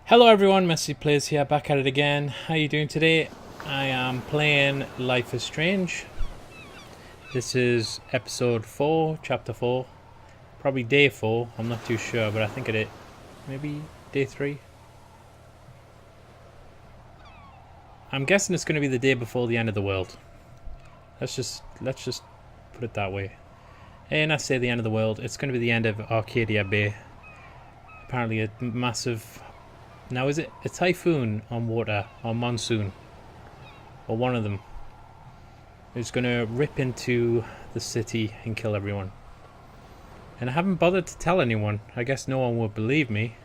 Hello everyone, MessyPlays here, back at it again. How you doing today? I am playing Life is Strange. This is episode 4, chapter 4. Probably day 4, I'm not too sure, but I think it is. Maybe day 3? I'm guessing it's going to be the day before the end of the world. Let's just put it that way. And I say the end of the world, it's going to be the end of Arcadia Bay. Apparently a massive... Now, is it a typhoon on water, or monsoon, or one of them, is going to rip into the city and kill everyone? And I haven't bothered to tell anyone. I guess no one would believe me.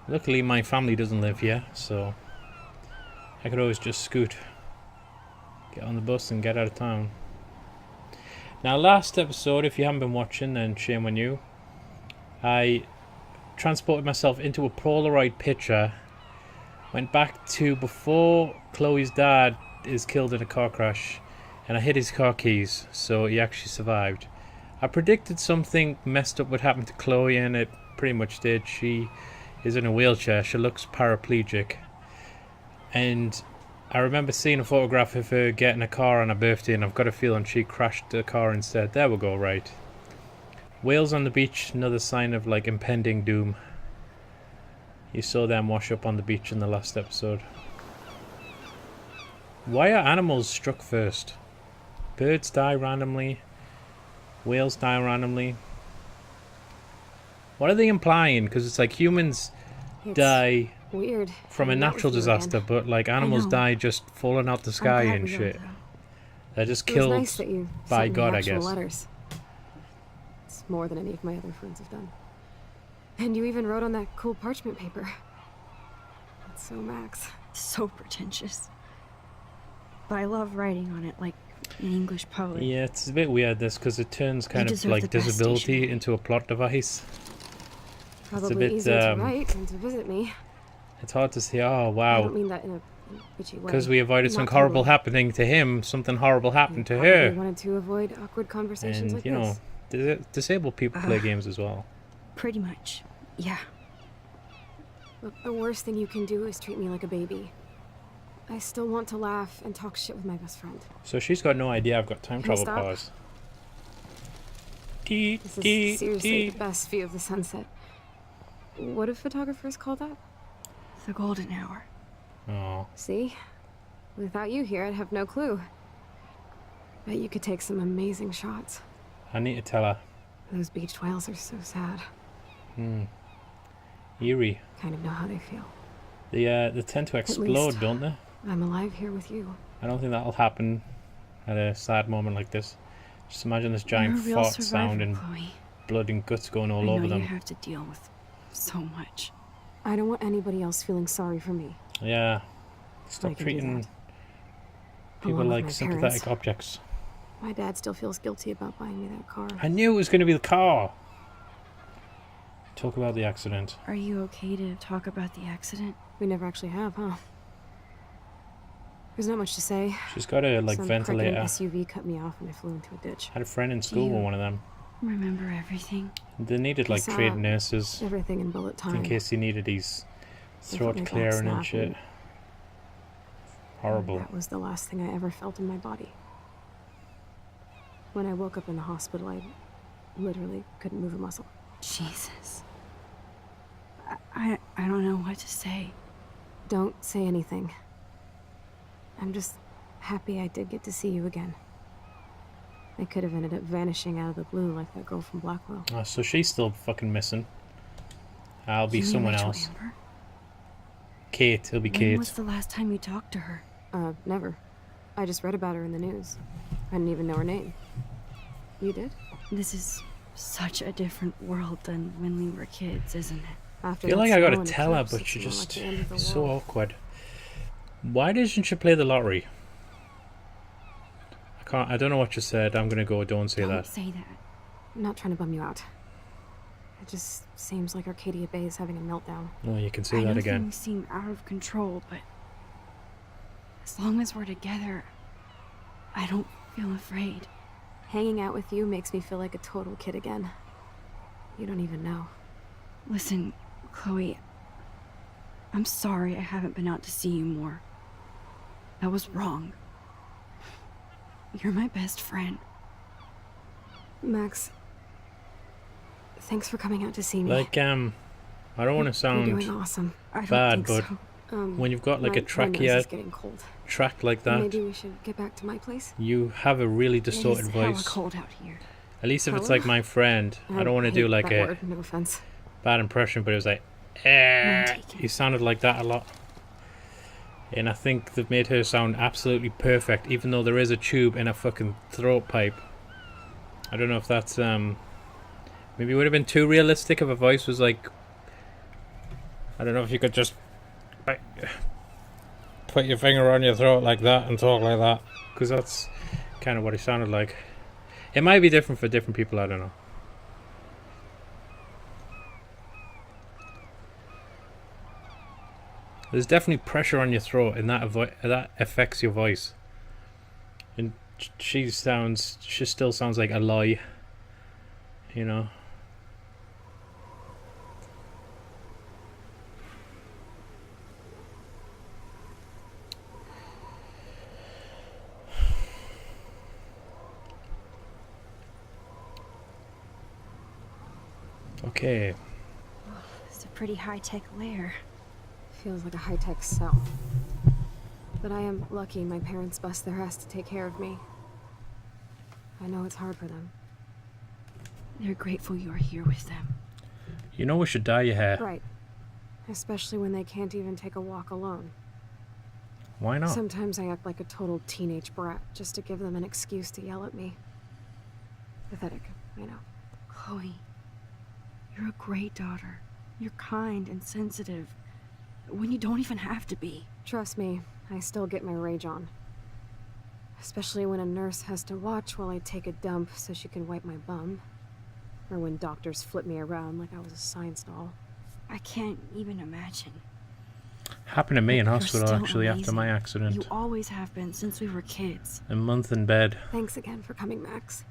Luckily, my family doesn't live here, so I could always just scoot, get on the bus and get out of town. Now, last episode, if you haven't been watching, then shame on you. I transported myself into a Polaroid picture, went back to before Chloe's dad is killed in a car crash, and I hid his car keys, so he actually survived. I predicted something messed up would happen to Chloe, and it pretty much did. She is in a wheelchair, she looks paraplegic, and I remember seeing a photograph of her getting a car on her birthday, and I've got a feeling she crashed the car instead. There we go, right. Whales on the beach, another sign of like impending doom. You saw them wash up on the beach in the last episode. Why are animals struck first? Birds die randomly. Whales die randomly. What are they implying? Because it's like humans die weird from a natural disaster, but like animals die just falling out the sky and shit. They're just killed nice by God, I guess. Letters. More than any of my other friends have done. And you even wrote on that cool parchment paper. That's so Max. So pretentious. But I love writing on it like an English poet. Yeah, it's a bit weird this, because it turns kind of like disability into a plot device. Probably it's a bit, easier to write than to visit me. It's hard to say, oh wow. I don't mean that in a bitchy way. Because we avoided something horrible happening to him, something horrible happened to her. I wanted to avoid awkward conversations and, like you know, this. Disabled people play games as well. Pretty much, yeah. Look, the worst thing you can do is treat me like a baby. I still want to laugh and talk shit with my best friend. So she's got no idea I've got time travel powers. This is seriously the best view of the sunset. What do photographers call that? The golden hour. Oh. See? Without you here, I'd have no clue. Bet you could take some amazing shots. I need to tell her. Those beached whales are so sad. Eerie. Kind of know how they feel. They tend to explode, don't they? I'm alive here with you. I don't think that'll happen at a sad moment like this. Just imagine this giant fart sound and Chloe. blood and guts going all over them. You have to deal with so much. I don't want anybody else feeling sorry for me. Yeah. Stop treating people like sympathetic objects. My dad still feels guilty about buying me that car. I knew it was going to be the car. Talk about the accident. Are you okay to talk about the accident? We never actually have, huh? There's not much to say. She's got a ventilator. Some SUV cut me off and I flew into a ditch. Had a friend in school with one of them. Remember everything? They needed trained nurses. Everything in bullet time. In case he needed his throat clearing and shit. Horrible. That was the last thing I ever felt in my body. When I woke up in the hospital, I literally couldn't move a muscle. Jesus. I don't know what to say. Don't say anything. I'm just happy I did get to see you again. I could have ended up vanishing out of the blue like that girl from Blackwell. Oh, so she's still fucking missing. I'll be someone else. Amber? Kate, it'll be Kate. When was the last time you talked to her? Never. I just read about her in the news. I didn't even know her name. You did? This is such a different world than when we were kids, isn't it? I feel like I gotta tell her, but she just is so awkward. Why doesn't she play the lottery? I don't know what you said. I'm gonna go, don't say that. Don't say that. I'm not trying to bum you out. It just seems like Arcadia Bay is having a meltdown. Oh, you can say that again. Things seem out of control, but as long as we're together, I don't feel afraid. Hanging out with you makes me feel like a total kid again. You don't even know. Listen, Chloe, I'm sorry I haven't been out to see you more. That was wrong. You're my best friend. Max, thanks for coming out to see me. Like, I don't want to You're sound doing awesome. I don't bad, think but so. when you've got like my a track nose here, is getting cold. track like that, Maybe we should get back to my place. you have a really distorted It is hella voice. cold out here. At least if it's Hella? like my friend, I don't want to hate do like that a word, no offense. bad impression, but it was like, None taken. he sounded like that a lot. And I think they've made her sound absolutely perfect, even though there is a tube in a fucking throat pipe. I don't know if that's, maybe it would have been too realistic if a voice was like, I don't know if you could just like, put your finger on your throat like that and talk like that, because that's kind of what he sounded like. It might be different for different people, I don't know. There's definitely pressure on your throat, and that affects your voice. And she still sounds like a lie, you know. Okay. It's a pretty high-tech lair. Feels like a high-tech cell. But I am lucky my parents bust their ass to take care of me. I know it's hard for them. They're grateful you're here with them. You know we should dye your hair. Right. Especially when they can't even take a walk alone. Why not? Sometimes I act like a total teenage brat just to give them an excuse to yell at me. Pathetic, I know. Chloe, you're a great daughter. You're kind and sensitive. When you don't even have to be. Trust me, I still get my rage on. Especially when a nurse has to watch while I take a dump so she can wipe my bum. Or when doctors flip me around like I was a science doll. I can't even imagine. Happened to me in You're hospital still actually after amazing. my accident. You always have been since we were kids. A month in bed, Thanks again for coming, Max.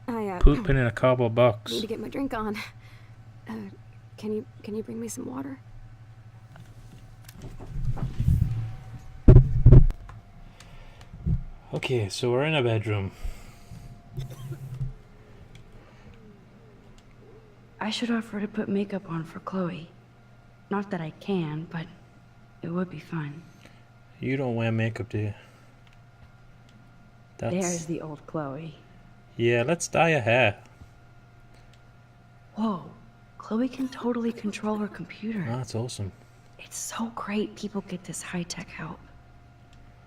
I pooping in a cardboard box. need to get my drink on. Can you bring me some water? Okay, so we're in a bedroom. I should offer to put makeup on for Chloe. Not that I can, but it would be fun. You don't wear makeup, do you? There's the old Chloe. Yeah, let's dye her hair. Whoa, Chloe can totally control her computer. Oh, that's awesome. It's so great people get this high-tech help.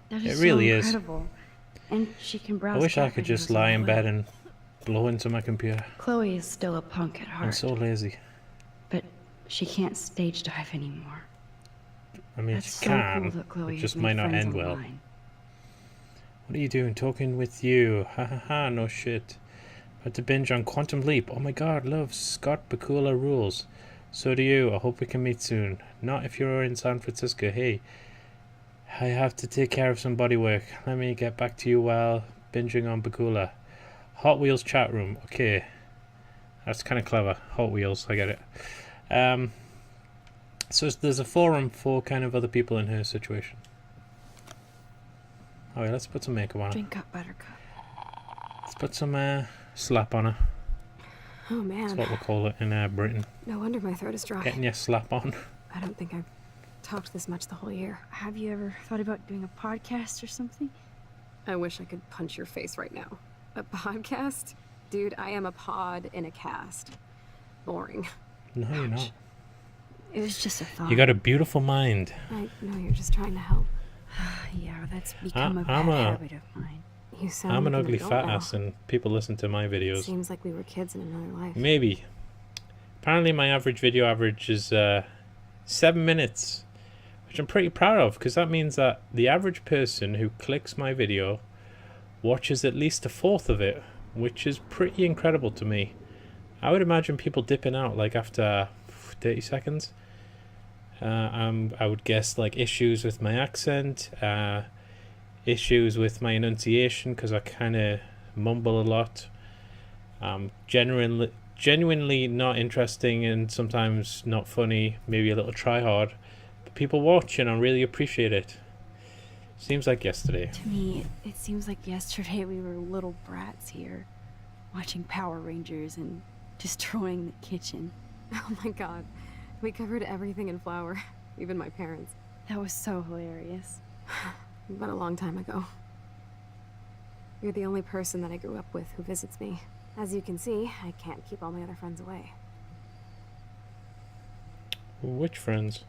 That is It really so is. incredible. And she can browse. I wish I cat could just videos lie on in the bed web. and blow into my computer. Chloe is still a punk at heart. I'm so lazy. But she can't stage dive anymore. I mean, That's she so can. cool that Chloe It has just made might not friends end well. online. What are you doing? Talking with you. Ha ha ha, no shit. About to binge on Quantum Leap. Oh my god, love. Scott Bakula rules. So do you. I hope we can meet soon. Not if you're in San Francisco. Hey, I have to take care of some body work. Let me get back to you while binging on Bakula. Hot Wheels chat room. Okay. That's kind of clever. Hot Wheels, I get it. So there's a forum for kind of other people in her situation. Oh yeah, let's put some makeup on her. Drink up, Buttercup. Let's put some slap on her. Oh That's man, what we'll call it in Britain. no wonder my throat is dry. Getting your slap on. I don't think I've talked this much the whole year. Have you ever thought about doing a podcast or something? I wish I could punch your face right now. A podcast? Dude, I am a pod in a cast. Boring. No, you're not. It was just a thought. You got a beautiful mind. I know you're just trying to help. Yeah, that's become a I'm bad a- habit of mine. You sound I'm an like ugly adult fat now. ass and people listen to my videos. Seems like we were kids in another life. Maybe. Apparently my average video average is 7 minutes, which I'm pretty proud of, because that means that the average person who clicks my video watches at least a fourth of it, which is pretty incredible to me. I would imagine people dipping out like after 30 seconds. I would guess like issues with my accent, issues with my enunciation because I kind of mumble a lot. Genuinely not interesting and sometimes not funny, maybe a little try hard, the people watching. I really appreciate it. Seems like yesterday. To me, it seems like yesterday we were little brats here, watching Power Rangers and destroying the kitchen. Oh my god. We covered everything in flour. Even my parents. That was so hilarious. But a long time ago. You're the only person that I grew up with who visits me. As you can see, I can't keep all my other friends away. Which friends?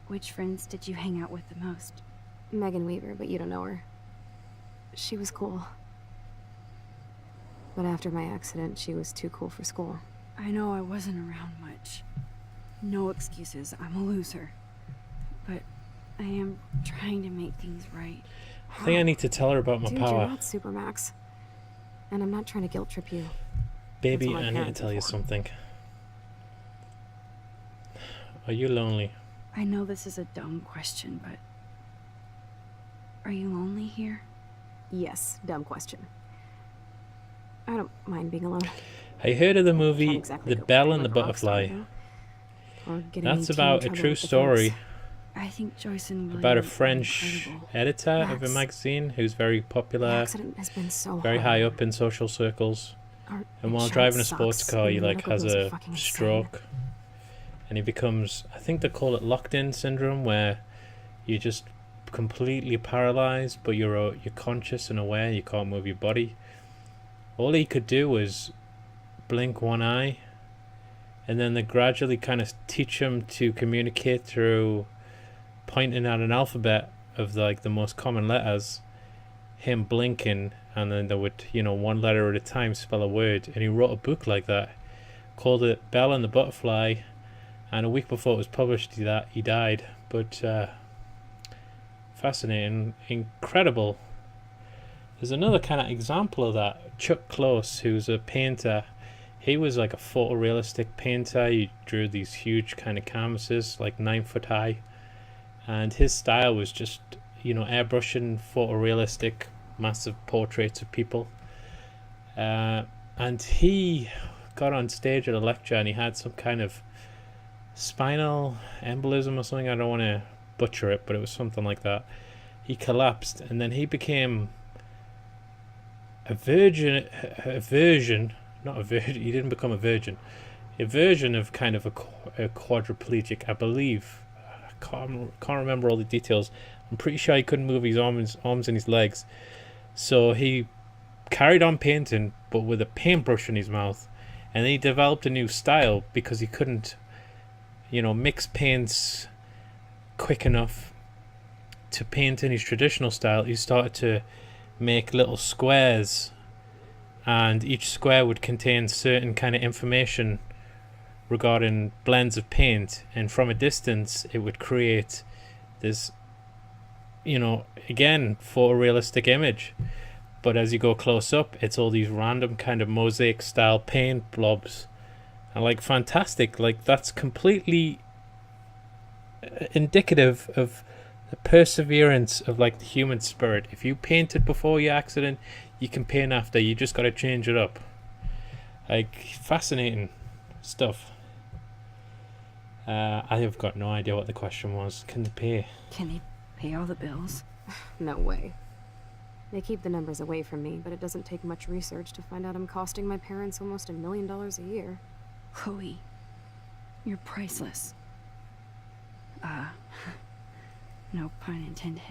Which friends did you hang out with the most? Megan Weaver, but you don't know her. She was cool. But after my accident, she was too cool for school. I know I wasn't around much. No excuses, I'm a loser. But I am trying to make things right. I think I need to tell her about my Dude, power. you're not Supermax. And I'm not trying to guilt trip you. Baby, That's what my I need to parents tell you before. something. Are you lonely? I know this is a dumb question, but... Are you lonely here? Yes, dumb question. I don't mind being alone. I heard of the Can't movie exactly The go Bell party and the like a rock star, Butterfly. you know? Or getting That's 18 about a trouble true with the story folks. I think Joyce and William about a are French incredible. editor of a Max. magazine who's very The popular, accident has been so very hard. high up in social circles. Our And while insurance driving a sports sucks, car, and he the like medical has bills are a fucking insane. stroke, and he becomes, I think they call it locked-in syndrome, where you're just completely paralyzed, but you're conscious and aware. You can't move your body. All he could do was blink one eye, and then they gradually kind of teach him to communicate through pointing at an alphabet of like the most common letters, him blinking, and then they would, one letter at a time spell a word. And he wrote a book like that, called it Bell and the Butterfly, and a week before it was published he died. But fascinating, incredible. There's another kind of example of that. Chuck Close, who's a painter, he was like a photorealistic painter. He drew these huge kind of canvases, like 9 foot high, and his style was just, airbrushing photorealistic, massive portraits of people. And he got on stage at a lecture, and he had some kind of spinal embolism or something. I don't want to butcher it, but it was something like that. He collapsed, and then he became he didn't become a virgin, a version of kind of a quadriplegic, I believe. I can't remember all the details. I'm pretty sure he couldn't move his arms and his legs, so he carried on painting, but with a paintbrush in his mouth. And then he developed a new style because he couldn't, mix paints quick enough to paint in his traditional style. He started to make little squares, and each square would contain certain kind of information regarding blends of paint, and from a distance it would create this, again, photorealistic image. But as you go close up, it's all these random kind of mosaic style paint blobs, and like fantastic. Like that's completely indicative of the perseverance of like the human spirit. If you painted before your accident, you can paint after. You just got to change it up. Like, fascinating stuff. I have got no idea what the question was. Can they pay? Can they pay all the bills? No way. They keep the numbers away from me, but it doesn't take much research to find out I'm costing my parents almost $1 million a year. Chloe, you're priceless. No pun intended.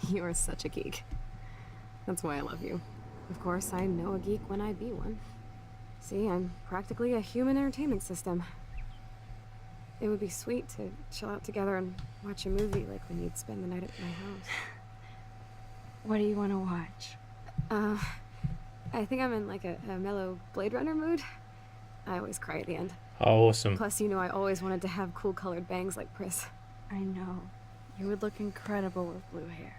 You are such a geek. That's why I love you. Of course, I know a geek when I be one. See, I'm practically a human entertainment system. It would be sweet to chill out together and watch a movie like when you'd spend the night at my house. What do you want to watch? I think I'm in like a mellow Blade Runner mood. I always cry at the end. Oh, awesome. Plus, I always wanted to have cool colored bangs like Pris. I know. You would look incredible with blue hair.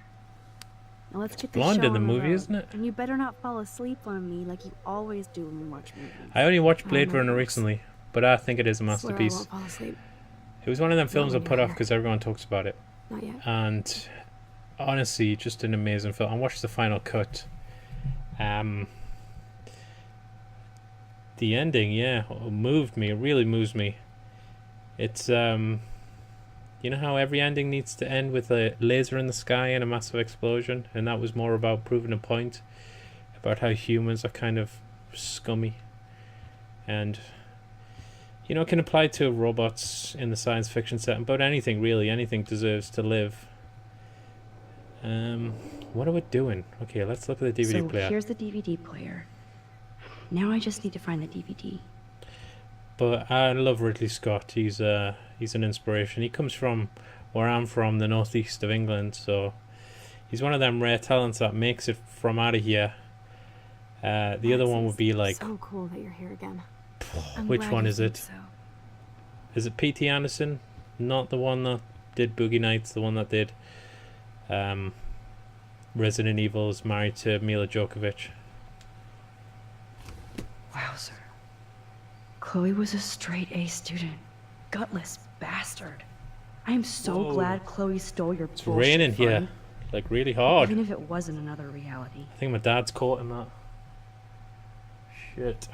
Now let's get the Blonde show in the on movie, road. isn't it? And you better not fall asleep on me like you always do when we watch movies. I only watched Oh, Blade my Runner gosh. recently, but I think it is a Swear I masterpiece. won't fall asleep. It was one of them films I when put you're off here. because everyone talks about it. Not yet. And honestly, just an amazing film. I watched the final cut. The ending, moved me. It really moves me. It's You know how every ending needs to end with a laser in the sky and a massive explosion, and that was more about proving a point about how humans are kind of scummy, and you know, it can apply to robots in the science fiction setting, but anything really, anything deserves to live. What are we doing? Okay, let's look at the DVD player. So here's the DVD player. Now I just need to find the DVD. But I love Ridley Scott. He's an inspiration. He comes from where I'm from, the northeast of England, so he's one of them rare talents that makes it from out of here. The other one would be like... So cool that you're here again. Which one is it? So. Is it P.T. Anderson? Not the one that did Boogie Nights, the one that did Resident Evil, is married to Mila Djokovic. Wowzer. Chloe was a straight A student. Gutless bastard. I am so glad Chloe stole your It's bullshit raining fun. here, like really hard. Even if it wasn't another reality. I think my dad's caught in that. Shit.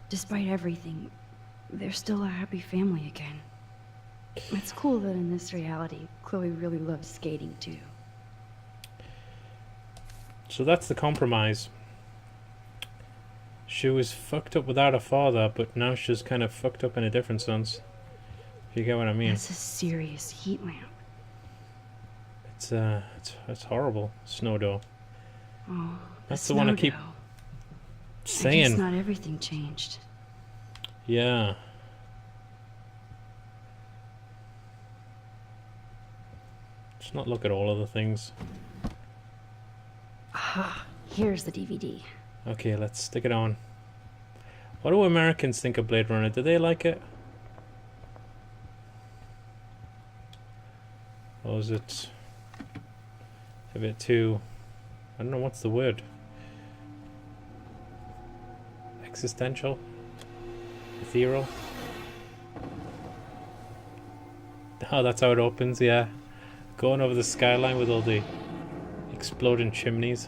Despite everything, they're still a happy family again. It's cool that in this reality, Chloe really loves skating too. So that's the compromise. She was fucked up without a father, but now she's kind of fucked up in a different sense. If you get what I mean. That's a serious heat lamp. It's horrible. Snowdo. Oh, That's the one I keep I guess saying. not everything changed. Yeah. Let's not look at all of the things. Aha, here's the DVD. Okay, let's stick it on. What do Americans think of Blade Runner? Do they like it? Or is it a bit too... I don't know, what's the word? Existential? Ethereal? Oh, that's how it opens, yeah. Going over the skyline with all the exploding chimneys.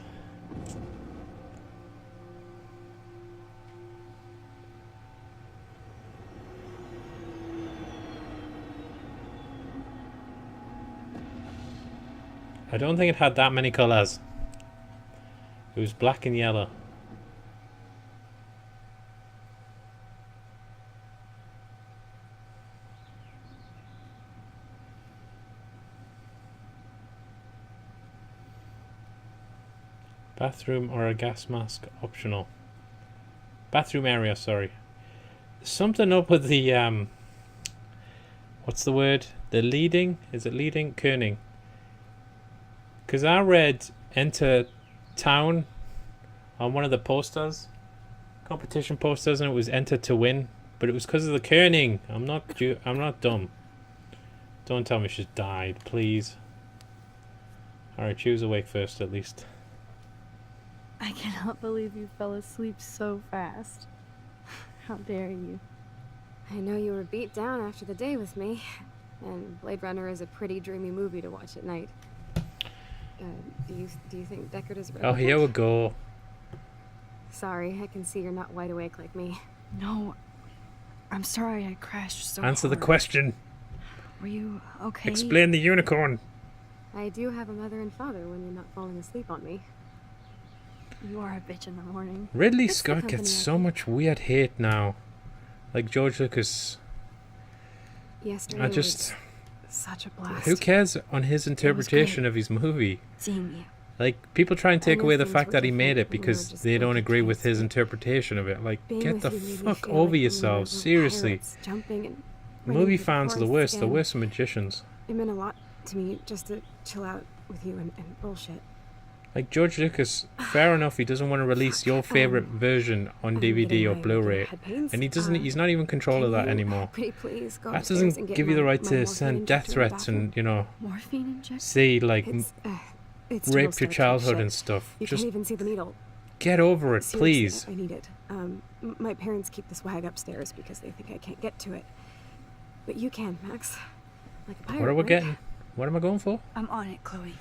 I don't think it had that many colours. It was black and yellow. Bathroom or a gas mask optional. Bathroom area, sorry. Something up with the what's the word? The leading? Is it leading? Kerning. Because I read enter town on one of the posters, competition posters, and it was enter to win, but it was because of the kerning. I'm not dumb. Don't tell me she's died, please. Alright, she was awake first at least. I cannot believe you fell asleep so fast. How dare you? I know you were beat down after the day with me, and Blade Runner is a pretty dreamy movie to watch at night. Do you think Deckard is relevant? Oh, here we go. Sorry, I can see you're not wide awake like me. No, I'm sorry I crashed so Answer the hard. question. Were you okay? Explain the unicorn. I do have a mother and father when you're not falling asleep on me. You are a bitch in the morning. Ridley It's the Scott company gets I so keep. much weird hate now. Like George Lucas. Yesterday I just... was such a blast. Who cares on his interpretation great. of his movie? Seeing you. Like, people try and take know away the things fact were that he made it different when we were because just they don't little agree with kids, his but interpretation of it. Like, being get with the you made me fuck feel over like we were yourselves. little Seriously. pirates jumping and running Movie through fans are the forests worst. The again. worst are magicians. It meant a lot to me just to chill out with you and bullshit. Like, George Lucas, fair enough, he doesn't want to release your favourite version on DVD or Blu-ray. And he doesn't. He's not even in control of that anymore. Pretty please go That upstairs and doesn't get give you the my right to morphine send injector death in the threats bathroom. and, you know, Morphine injection? say, like, It's rape total your childhood shit. and stuff. You Just can't even see the needle. get over it, Seriously, please. I need it. My parents keep the swag upstairs because they think I can't get to it. But you can, Max. Like a pirate, What are we right? getting? What am I going for? I'm on it, Chloe.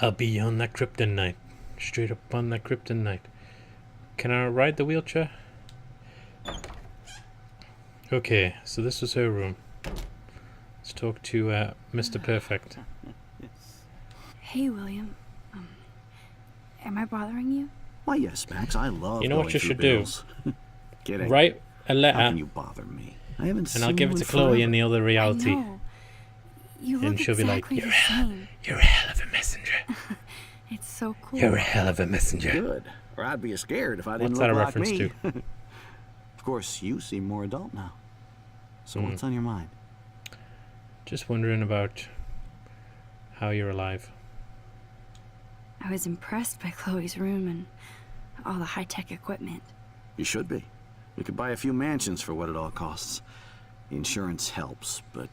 I'll be on that kryptonite. Straight up on that kryptonite. Can I ride the wheelchair? Okay, so this was her room. Let's talk to Mr. Perfect. Hey, William. Am I bothering you? Why, yes, Max. I love You know what going you through should do? bills. Kidding. Write a How letter, can you bother me? I haven't and I'll seen give you it in to Chloe in forever. the other reality. I know. You And look she'll be like, exactly the same. You're a hell of a messenger. It's so cool. You're a hell of a messenger. Good. Or I'd be scared if I didn't What's that look a like reference me. to? Of course, you seem more adult now. So Hmm. what's on your mind? Just wondering about how you're alive. I was impressed by Chloe's room and all the high-tech equipment. You should be. We could buy a few mansions for what it all costs. The insurance helps, but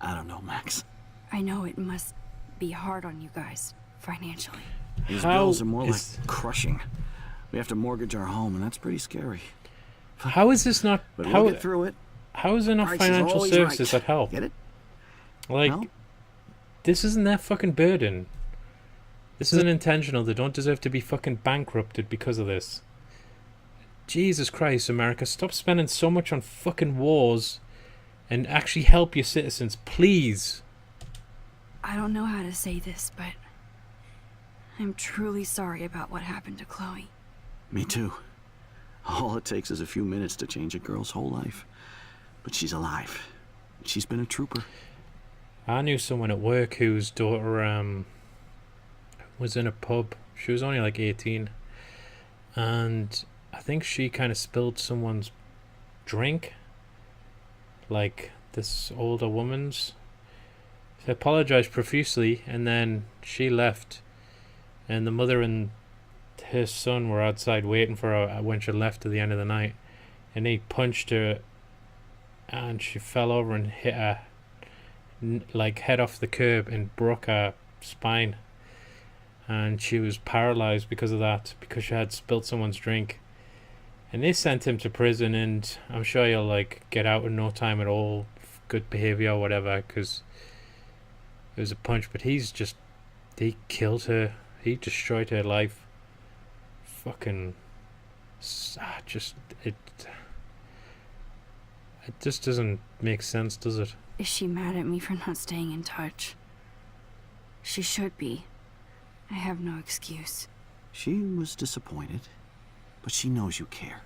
I don't know, Max. I know it must be hard on you guys, financially. These How bills are more is- like crushing. We have to mortgage our home, and that's pretty scary. How is this not? But How we'll get through it. how is there not Price is financial always services right. that help? Get it? Like, No? this isn't their fucking burden. This isn't intentional. They don't deserve to be fucking bankrupted because of this. Jesus Christ, America, stop spending so much on fucking wars and actually help your citizens, please. I don't know how to say this, but I'm truly sorry about what happened to Chloe. Me too. All it takes is a few minutes to change a girl's whole life. But she's alive. She's been a trooper. I knew someone at work whose daughter was in a pub. She was only like 18, and I think she kind of spilled someone's drink, like this older woman's. She apologized profusely, and then she left, and the mother and her son were outside waiting for her when she left at the end of the night, and he punched her, and she fell over and hit her like head off the curb and broke her spine, and she was paralyzed because of that, because she had spilled someone's drink. And they sent him to prison, and I'm sure he'll like get out in no time at all, good behavior or whatever, because it was a punch. But he killed her. He destroyed her life. Fucking it just doesn't make sense, does it? Is she mad at me for not staying in touch? She should be. I have no excuse. She was disappointed, but she knows you care.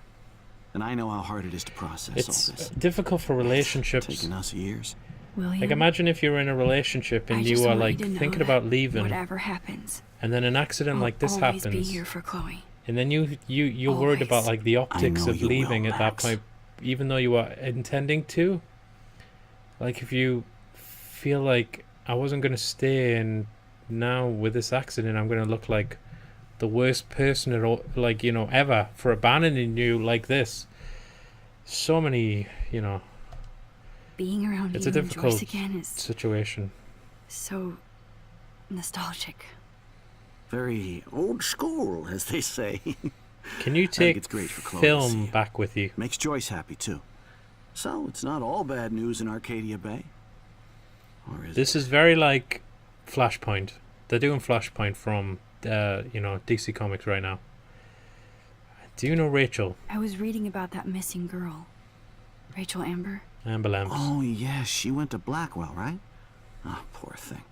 And I know how hard it is to process It's all this. difficult for relationships. It's taken us years. William, Like, imagine if you were in a relationship I and just you are want like to know thinking that about leaving, whatever happens, and then an accident I'll like this always happens, be here for Chloe. and then you're worried about Always. like the optics know of you will, leaving at that Max. point, even though you are intending to. Like, if you feel like, I wasn't going to stay, and now with this accident I'm going to look like the worst person at all, like, you know, ever, for abandoning you like this. So many, you know, Being around it's you a and difficult Joyce again is situation. so nostalgic. Very old school, as they say. Can you think take it's great for Chloe to see film it. back with you? Makes Joyce happy, too. So, it's not all bad news in Arcadia Bay. Or is This it? is very like Flashpoint. They're doing Flashpoint from DC Comics right now. Do you know Rachel? I was reading about that missing girl, Rachel Amber. Amber Lamps. Oh, yeah, she went to Blackwell, right? Oh, poor thing.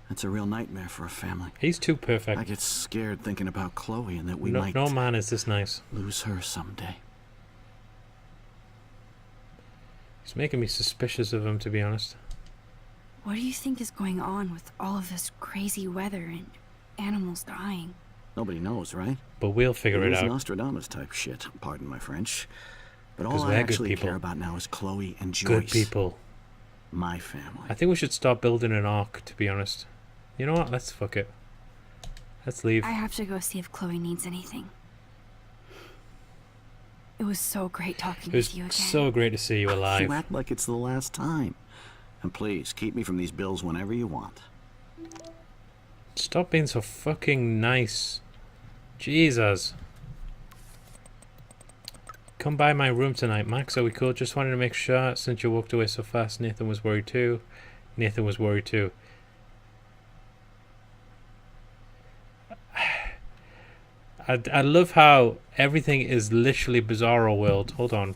That's a real nightmare for a family. He's too I perfect. get scared thinking about Chloe and that we No, might no man is this nice. lose her someday. He's making me suspicious of him, to be honest. What do you think is going on with all of this crazy weather and animals dying? Nobody knows, right? But we'll figure it was out. Nostradamus type shit, pardon my French. But 'Cause all I we're good actually people. care about now is Chloe and Joyce. Good people. My family. I think we should start building an arc, to be honest. You know what? Let's fuck it. Let's leave. I have to go see if Chloe needs anything. It was so great talking It was with you again. so great to see you You alive. act like it's the last time. And please, keep me from these bills whenever you want. Stop being so fucking nice. Jesus. Come by my room tonight, Max. Are we cool? Just wanted to make sure, since you walked away so fast, Nathan was worried too. Nathan was worried too. I love how everything is literally Bizarro World. Hold on.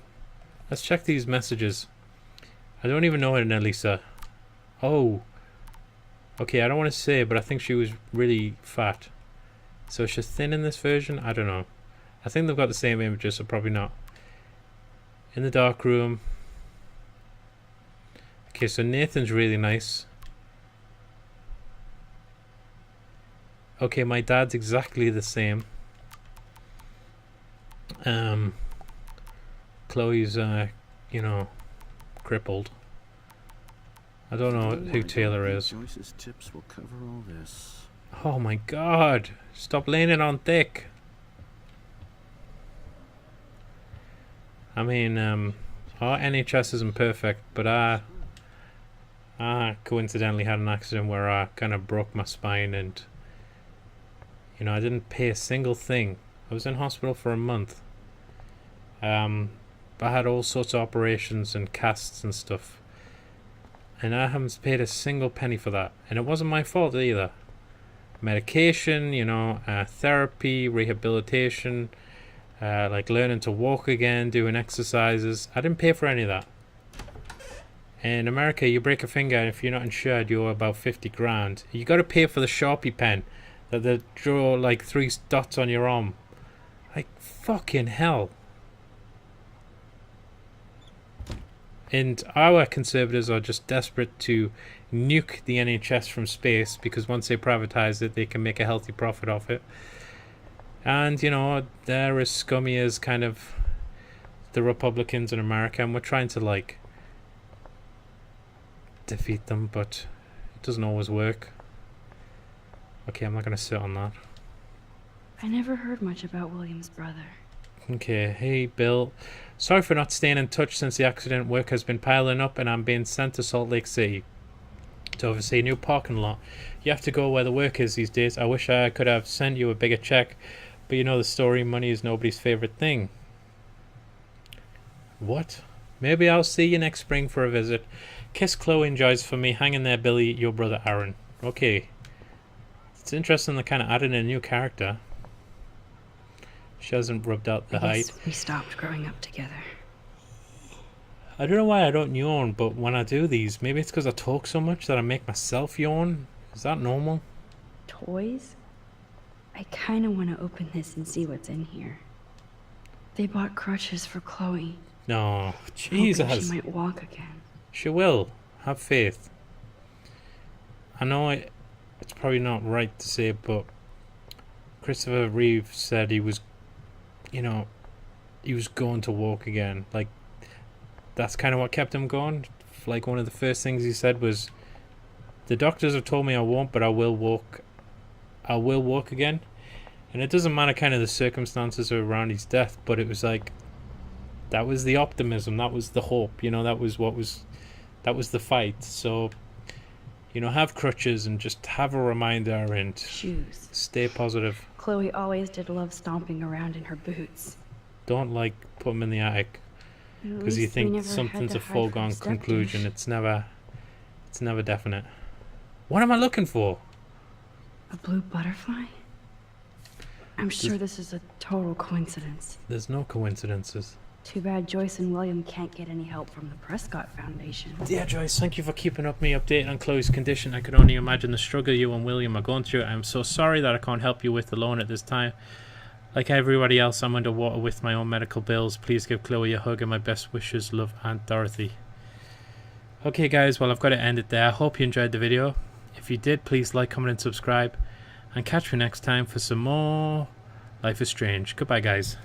Let's check these messages. I don't even know her, Elisa. Oh. Okay, I don't want to say, but I think she was really fat. So she's thin in this version? I don't know. I think they've got the same images, so probably not. In the dark room. Okay, so Nathan's really nice. Okay, my dad's exactly the same. Chloe's, you know, crippled. I don't know who Taylor is. Joyce's tips will cover all this. Oh my god! Stop laying it on thick. I mean, our NHS isn't perfect, but I coincidentally had an accident where I kind of broke my spine, and you know, I didn't pay a single thing. I was in hospital for a month. I had all sorts of operations and casts and stuff, and I haven't paid a single penny for that, and it wasn't my fault either. Medication, you know, therapy, rehabilitation, like learning to walk again, doing exercises. I didn't pay for any of that. In America, you break a finger, and if you're not insured, you're about 50 grand. You got to pay for the Sharpie pen that they draw like 3 dots on your arm. Like, fucking hell. And our conservatives are just desperate to nuke the NHS from space, because once they privatize it, they can make a healthy profit off it. And, you know, they're as scummy as kind of the Republicans in America, and we're trying to, like, defeat them, but it doesn't always work. Okay, I'm not going to sit on that. I never heard much about William's brother. Okay, hey Bill. Sorry for not staying in touch since the accident. Work has been piling up and I'm being sent to Salt Lake City to oversee a new parking lot. You have to go where the work is these days. I wish I could have sent you a bigger check, but you know the story, money is nobody's favorite thing. What? Maybe I'll see you next spring for a visit. Kiss Chloe and Joyce for me. Hang in there, Billy, your brother Aaron. Okay. It's interesting they kind of added a new character. She hasn't rubbed out the height. We stopped growing up together. I don't know why I don't yawn, but when I do these, maybe it's because I talk so much that I make myself yawn. Is that normal? Toys? I kind of want to open this and see what's in here. They bought crutches for Chloe. No, Hoping Jesus. she might walk again. She will. Have faith. I know it's probably not right to say, but Christopher Reeve said he was, you know, he was going to walk again. Like, that's kind of what kept him going. Like, one of the first things he said was, the doctors have told me I won't, but I will walk. I will walk again. And it doesn't matter kind of the circumstances around his death, but it was like, that was the optimism, that was the hope, you know, that was the fight. So, you know, have crutches and just have a reminder and Shoes. Stay positive. Chloe always did love stomping around in her boots. Don't, like, put them in the attic because you think something's a foregone conclusion. It's never definite. What am I looking for? A blue butterfly? I'm sure this is a total coincidence. There's no coincidences. Too bad Joyce and William can't get any help from the Prescott Foundation. Yeah, Joyce, thank you for keeping me updated on Chloe's condition. I can only imagine the struggle you and William are going through. I'm so sorry that I can't help you with alone at this time. Like everybody else, I'm underwater with my own medical bills. Please give Chloe a hug and my best wishes. Love, Aunt Dorothy. Okay, guys, well, I've got to end it there. I hope you enjoyed the video. If you did, please like, comment, and subscribe. And catch me next time for some more Life is Strange. Goodbye, guys.